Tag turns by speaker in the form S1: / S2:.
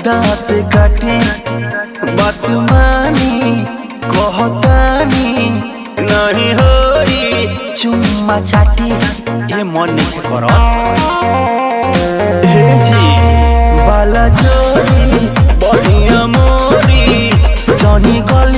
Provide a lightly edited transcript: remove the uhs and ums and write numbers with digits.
S1: दांत काटे बात मानी कहतानी नहीं होई चुम्मा चाटी ए मन नहीं कर हे जी बाला जोरी बढ़िया मोरी जनी गल